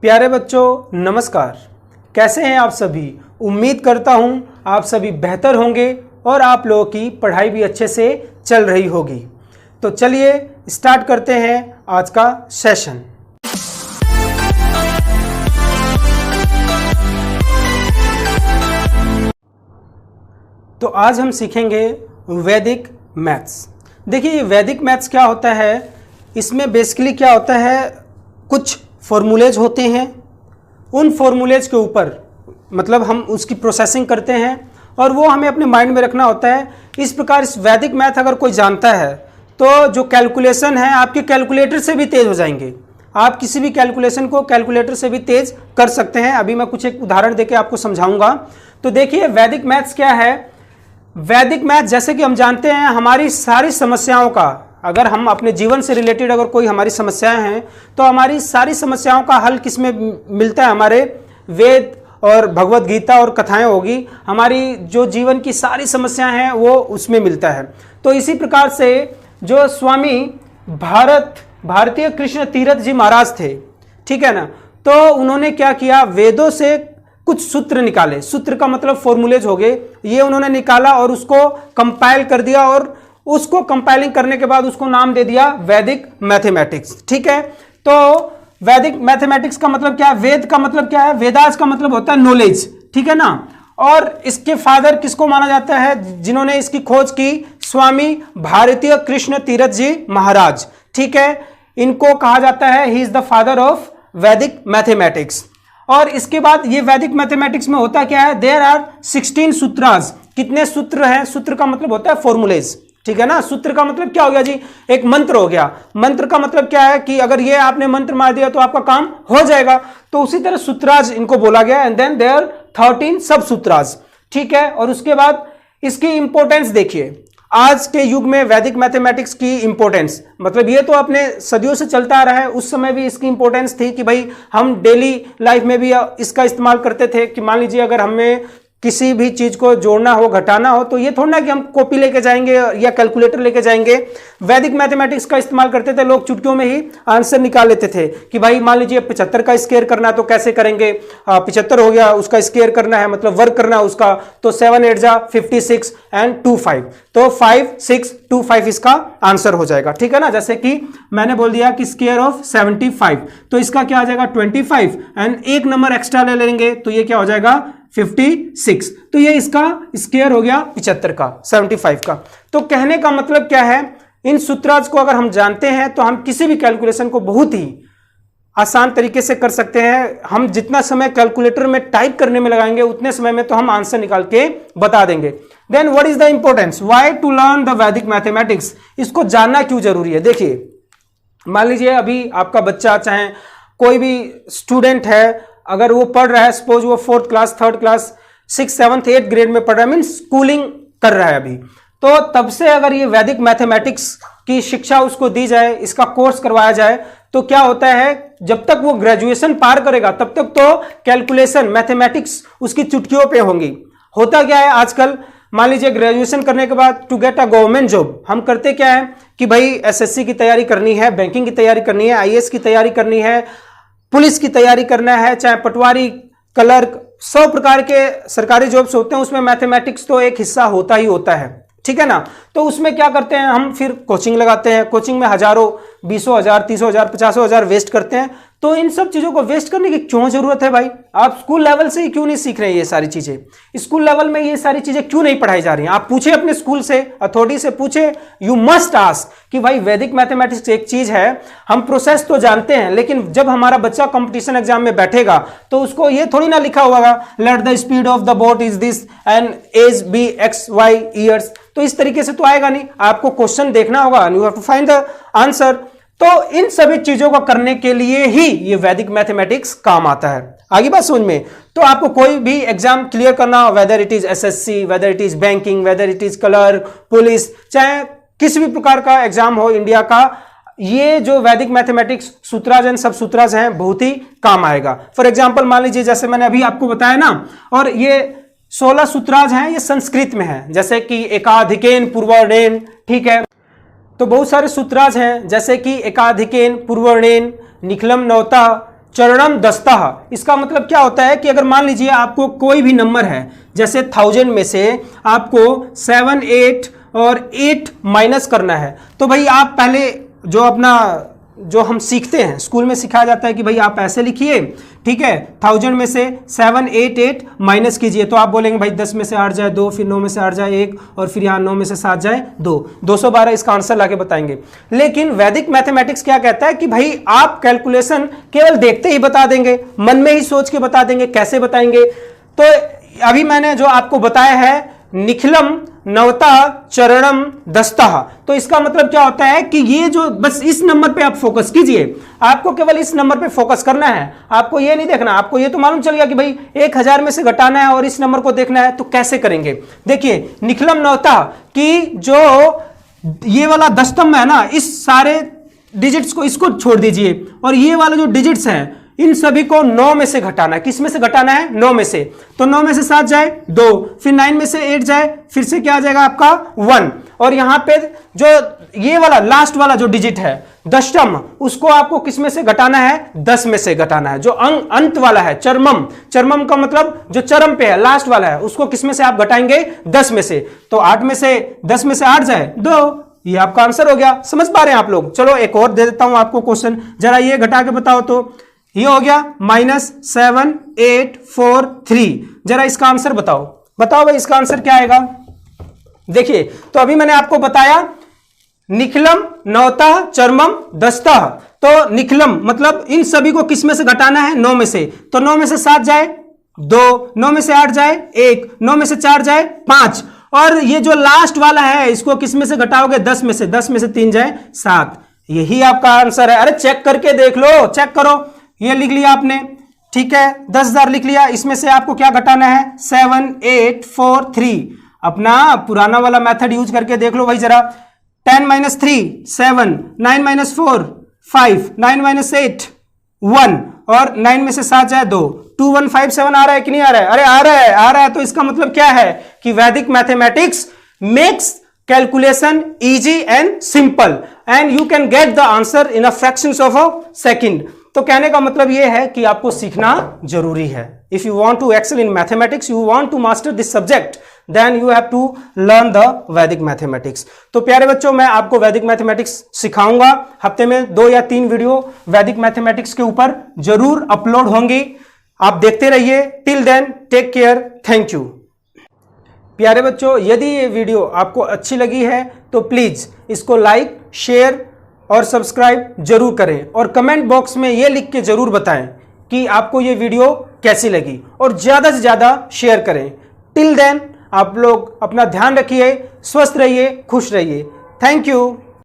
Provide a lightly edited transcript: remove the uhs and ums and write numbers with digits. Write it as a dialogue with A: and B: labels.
A: प्यारे बच्चों नमस्कार। कैसे हैं आप सभी। उम्मीद करता हूं आप सभी बेहतर होंगे और आप लोगों की पढ़ाई भी अच्छे से चल रही होगी। तो चलिए स्टार्ट करते हैं आज का सेशन। तो आज हम सीखेंगे वैदिक मैथ्स। देखिए ये वैदिक मैथ्स क्या होता है, इसमें बेसिकली क्या होता है, कुछ फॉर्मूलेज होते हैं। उन फॉर्मूलेज के ऊपर मतलब हम उसकी प्रोसेसिंग करते हैं और वो हमें अपने माइंड में रखना होता है। इस प्रकार इस वैदिक मैथ अगर कोई जानता है तो जो कैलकुलेशन है आपके कैलकुलेटर से भी तेज हो जाएंगे। आप किसी भी कैलकुलेशन को कैलकुलेटर से भी तेज कर सकते हैं। अभी मैं कुछ एक उदाहरण देके आपको समझाऊंगा। तो देखिए वैदिक मैथ्स क्या है। वैदिक मैथ जैसे कि हम जानते हैं हमारी सारी समस्याओं का, अगर हम अपने जीवन से रिलेटेड अगर कोई हमारी समस्याएं हैं तो हमारी सारी समस्याओं का हल किस में मिलता है, हमारे वेद और भगवत गीता और कथाएं होगी। हमारी जो जीवन की सारी समस्याएं हैं वो उसमें मिलता है। तो इसी प्रकार से जो स्वामी भारतीय कृष्ण तीर्थ जी महाराज थे, ठीक है ना, तो उन्होंने क्या किया, वेदों से कुछ सूत्र निकाले। सूत्र का मतलब फॉर्मूलेज हो गए, ये उन्होंने निकाला और उसको कंपाइल कर दिया और उसको कंपाइलिंग करने के बाद उसको नाम दे दिया वैदिक मैथमेटिक्स। ठीक है, तो वैदिक मैथमेटिक्स का मतलब क्या है, वेद का मतलब क्या है, वेदास का मतलब होता है नॉलेज, ठीक है ना। और इसके फादर किसको माना जाता है, जिन्होंने इसकी खोज की, स्वामी भारतीय कृष्ण तीर्थ जी महाराज, ठीक है। इनको कहा जाता है he is the father of वैदिक मैथमेटिक्स। और इसके बाद ये वैदिक मैथमेटिक्स में होता क्या है, देयर आर 16 सूत्रास। कितने सूत्र हैं, सूत्र का मतलब होता है फॉर्मूलेज, ठीक है ना। सूत्र का मतलब क्या हो गया जी, एक मंत्र हो गया। मंत्र का मतलब क्या है कि अगर ये आपने मंत्र मार दिया तो आपका काम हो जाएगा। तो उसी तरह सूत्राज इनको बोला गया। एंड देन देयर 13 सब सूत्राज, ठीक है। और उसके बाद इसकी इंपॉर्टेंस देखिए, आज के युग में वैदिक मैथमेटिक्स की इंपॉर्टेंस, मतलब ये तो अपने सदियों से चलता आ रहा है, उस समय भी इसकी इंपॉर्टेंस थी कि भाई हम डेली लाइफ में भी इसका इस्तेमाल करते थे। कि मान लीजिए अगर हमें किसी भी चीज को जोड़ना हो घटाना हो तो ये थोड़ा ना कि हम कॉपी लेके जाएंगे या कैलकुलेटर लेके जाएंगे। वैदिक मैथमेटिक्स का इस्तेमाल करते थे लोग, चुटकियों में ही आंसर निकाल लेते थे। कि भाई मान लीजिए 75 का स्क्वायर करना है तो कैसे करेंगे, 75 हो गया, उसका स्क्वायर करना है मतलब वर्क करना है उसका, तो 7 8 जा 56 एंड 2 5, तो 5 6 2 5 इसका आंसर हो जाएगा, ठीक है ना। जैसे कि मैंने बोल दिया कि स्क्वायर ऑफ 75, तो इसका क्या आ जाएगा 25 एंड एक नंबर एक्स्ट्रा ले लेंगे तो ये क्या हो जाएगा 56। तो ये इसका स्क्वायर हो गया 75 का, 75 का। तो कहने का मतलब क्या है, इन सूत्राज को अगर हम जानते हैं तो हम किसी भी कैलकुलेशन को बहुत ही आसान तरीके से कर सकते हैं। हम जितना समय कैलकुलेटर में टाइप करने में लगाएंगे उतने समय में तो हम आंसर निकाल के बता देंगे। Then what is the importance, why to learn the Vedic mathematics, इसको जानना क्यों जरूरी है। देखिए मान लीजिए अभी आपका बच्चा, चाहे कोई भी स्टूडेंट है, अगर वो पढ़ रहा है, सपोज वो 4th class 3rd class 6th 7th 8th grade में पढ़ रहा है, मीन स्कूलिंग कर रहा है अभी, तो तब से अगर ये वैदिक मैथमेटिक्स की शिक्षा उसको दी जाए, इसका कोर्स करवाया जाए, तो क्या होता है, जब तक वो ग्रेजुएशन पार करेगा तब तक तो कैलकुलेशन मैथमेटिक्स उसकी चुटकियों पे होंगी। होता क्या है आजकल, मान लीजिए ग्रेजुएशन करने के बाद to get a government job हम करते क्या है कि भाई एसएससी की तैयारी करनी है, बैंकिंग की तैयारी करनी है, आईएएस की तैयारी करनी है, पुलिस की तैयारी करना है, चाहे पटवारी, क्लर्क, 100 प्रकार के सरकारी जॉब्स होते हैं, उसमें मैथमेटिक्स तो एक हिस्सा होता ही होता है, ठीक है ना। तो उसमें क्या करते हैं हम, फिर कोचिंग लगाते हैं, कोचिंग में हजारों, 20,000 30,000 50,000 वेस्ट करते हैं। तो इन सब चीजों को वेस्ट करने की क्यों जरूरत है भाई, आप स्कूल लेवल से ही क्यों नहीं सीख रहे हैं ये सारी चीजें, स्कूल लेवल में ये सारी चीजें क्यों नहीं पढ़ाई जा रही हैं। आप पूछे अपने स्कूल से, अथॉरिटी से पूछे, यू मस्ट आस्क कि भाई वैदिक मैथमेटिक्स एक चीज है, हम प्रोसेस तो जानते हैं लेकिन जब हमारा बच्चा कंपटीशन एग्जाम में बैठेगा तो उसको ये थोड़ी ना लिखा होगा let the speed of the boat is this and as b x y years, तो इस तरीके से तो आएगा नहीं। आपको क्वेश्चन देखना होगा, you have to find the answer. तो इन सभी चीजों को करने के लिए ही ये वैदिक मैथमेटिक्स काम आता है। आगे बात समझ में, तो आपको कोई भी एग्जाम क्लियर करना हो, whether it is SSC, whether it is banking, whether it is clerk, police, चाहे किसी भी प्रकार का एग्जाम हो इंडिया का, ये जो वैदिक मैथमेटिक्स सूत्राज एंड सब सूत्राज हैं बहुत ही काम आएगा। फॉर एग्जाम्पल मान लीजिए जैसे मैंने अभी आपको बताया ना, और ये 16 सूत्राज हैं, ये संस्कृत में है, जैसे कि एकाधिकेन पूर्वर्णेन, ठीक है। तो बहुत सारे सूत्राज हैं जैसे कि एकाधिकेन पूर्वर्णेन, निखलम नवता, चरणम दस्तः। इसका मतलब क्या होता है कि अगर मान लीजिए आपको कोई भी नंबर है, जैसे 1000 में से आपको 7, 8 और 8 माइनस करना है, तो भाई आप पहले जो हम सीखते हैं स्कूल में सिखाया जाता है कि भाई आप ऐसे लिखिए, ठीक है, 1000 में से 7, 8, 8 माइनस कीजिए, तो आप बोलेंगे भाई 10 में से 8 जाए 2, फिर 9 में से 8 जाए 1, और फिर यहाँ 9 में से 7 जाए 2, 212 इसका आंसर लाके बताएंगे। लेकिन वैदिक मैथमेटिक्स क्या कहता है कि भाई आप कैलकुलेशन केवल देखते ही बता देंगे, मन में ही सोच के बता देंगे। कैसे बताएंगे? तो अभी मैंने जो आपको बताया है निखिलम नवता चरणम दस्तः, तो इसका मतलब क्या होता है कि ये जो बस इस नंबर पे आप फोकस कीजिए, आपको केवल इस नंबर पे फोकस करना है, आपको ये नहीं देखना। आपको ये तो मालूम चल गया कि भाई 1000 में से घटाना है और इस नंबर को देखना है, तो कैसे करेंगे? देखिए निखिलम नवता की जो ये वाला दस्तम है ना, इस सारे डिजिट्स को इसको छोड़ दीजिए, और ये वाले जो डिजिट्स हैं इन सभी को 9 में से घटाना है। किस में से घटाना है? 9 में से। तो 9 में से 7 जाए 2, फिर 9 में से 8 जाए, फिर से क्या आ जाएगा आपका 1, और यहां पे जो ये वाला लास्ट वाला जो डिजिट है दशम, उसको आपको किस में से घटाना है? 10 में से घटाना है। जो अंत वाला है चरमम, चरमम का मतलब जो चरम पे है लास्ट वाला है, उसको किस में से आप घटाएंगे? 10 में से। तो 8 में से 10 में से 8 जाए 2, ये आपका आंसर हो गया। समझ पा रहे हैं आप लोग? चलो एक और दे देता हूं आपको क्वेश्चन, जरा ये घटा के बताओ। तो ये हो गया -7, 8, 4, 3। जरा इसका आंसर बताओ, बताओ भाई इसका आंसर क्या आएगा? देखिए, तो अभी मैंने आपको बताया निखिलम नवता चरमम दस्तः, तो निखिलम मतलब इन सभी को किस में से घटाना है? 9 में से। तो 9 में से 7 जाए 2, 9 में से 8 जाए 1, 9 में से 4 जाए 5, और ये जो लास्ट वाला है इसको किस में से घटाओगे? 10 में से। 10 में से 3 जाए 7। यही आपका आंसर है। अरे चेक करके देख लो, चेक करो। ये लिख लिया आपने, ठीक है, 10,000 लिख लिया। इसमें से आपको क्या घटाना है? 7, 8, 4, 3। अपना पुराना वाला मेथड यूज करके देख लो भाई जरा। 10 - 3 7, 9 - 4 5, 9 - 8 1, और 9 में से 7 जाए 2। 2157 आ रहा है कि नहीं आ रहा है? अरे आ रहा है, आ रहा है। तो इसका मतलब क्या है कि वैदिक mathematics makes calculation easy and simple, and you can get the answer in a fractions of a second. तो कहने का मतलब यह है कि आपको सीखना जरूरी है। If you want to excel in mathematics, you want to master this subject, then you have to learn the Vedic mathematics. तो प्यारे बच्चों, मैं आपको वैदिक मैथमेटिक्स सिखाऊंगा। हफ्ते में 2 या 3 वीडियो वैदिक मैथमेटिक्स के ऊपर जरूर अपलोड होंगी। आप देखते रहिए। Till then take care, thank you. प्यारे बच्चों, यदि ये वीडियो आपको अच्छी लगी है तो प्लीज इसको लाइक, शेयर और सब्सक्राइब जरूर करें, और कमेंट बॉक्स में ये लिख के जरूर बताएं कि आपको ये वीडियो कैसी लगी, और ज्यादा से ज्यादा शेयर करें। टिल देन आप लोग अपना ध्यान रखिए, स्वस्थ रहिए, खुश रहिए। Thank you.